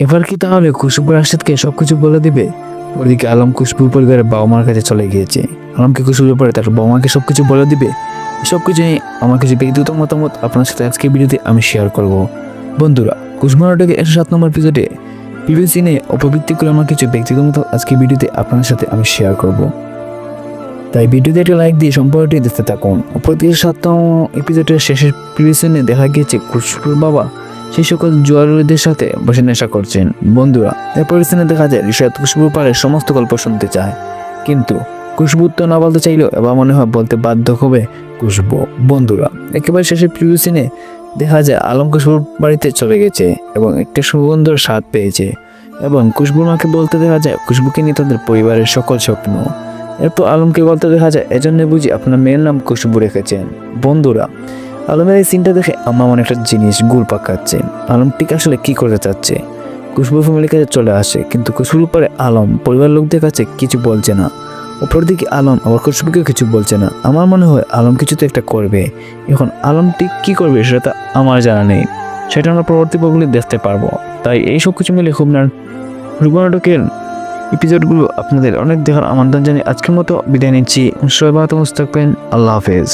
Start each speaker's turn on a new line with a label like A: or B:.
A: এবার কি তাহলে খুশবু রাশেদকে সবকিছু বলে দিবে? ওদিকে আলম খুশবুর পরিবারের বাবা মার কাছে চলে গিয়েছে। আলমকে খুশবুর পরে তার বাবা মাকে সবকিছু বলে দিবে। সবকিছু নিয়ে আমার কিছু ব্যক্তিগত মতামত আপনার সাথে আজকে ভিডিওতে আমি শেয়ার করব। বন্ধুরা, খুশবু নাটকের 107 নম্বর এপিসোডে পিভিসি নিয়ে অপবৃত্তি করে আমার কিছু ব্যক্তিগত মত আজকে ভিডিওতে আপনার সাথে আমি শেয়ার করব। তাই ভিডিওতে একটা লাইক দিয়ে সম্পর্কটি দেখতে থাকুন। প্রতি 7তম এপিসোডের শেষের পিভিসি দেখা গিয়েছে খুশবুর বাবা সেই সকল জুয়ারিদের সাথে বসে নেশা করছেন। বন্ধুরা, এরপর সিনে দেখা যায় রিশাদ খুশবুর পারে সমস্ত গল্প শুনতে চায়, কিন্তু খুশবু তো না বলতে চাইলেও এবার মনে হয় বলতে বাধ্য হবে খুশবু। বন্ধুরা, একেবারে শেষে প্রিভিউ সিনে দেখা যায় আলম খুশবুর বাড়িতে চলে গেছে এবং একটা সুগন্ধর স্বাদ পেয়েছে এবং খুশবুর মাকে বলতে দেখা যায় খুশবুকে নিয়ে তাদের পরিবারের সকল স্বপ্ন। এরপর আলমকে বলতে দেখা যায় এজন্য বুঝি আপনার মেয়ের নাম খুশবু রেখেছেন। বন্ধুরা, আলমের এই সিনটা দেখে আমার মনে একটা জিনিস ঘুর পাকাচ্ছে। আলম ঠিক আসলে কি করতে চাচ্ছে? খুশবুর ফ্যামিলির কাছে চলে আসে, কিন্তু খুশবুর পরে আলম পরিবার লোকদের কাছে কিছু বলছে না। অপরদিকে আলম আবার খুশবুকে কিছু বলছে না। আমার মনে হয় আলম কিছু তো একটা করবে। এখন আলম ঠিক কি করবে সেটা আমার জানা নেই, সেটা আমরা পরবর্তী পর্বগুলি দেখতে পারবো। তাই এই সব কিছু মিলে খুব নাটকের এপিসোডগুলো আপনাদের অনেক দেখার আমন্ত্রণ জানিয়ে আজকের মতো বিদায় নিচ্ছি। সবাই ভালো থাকবেন। আল্লাহ হাফেজ।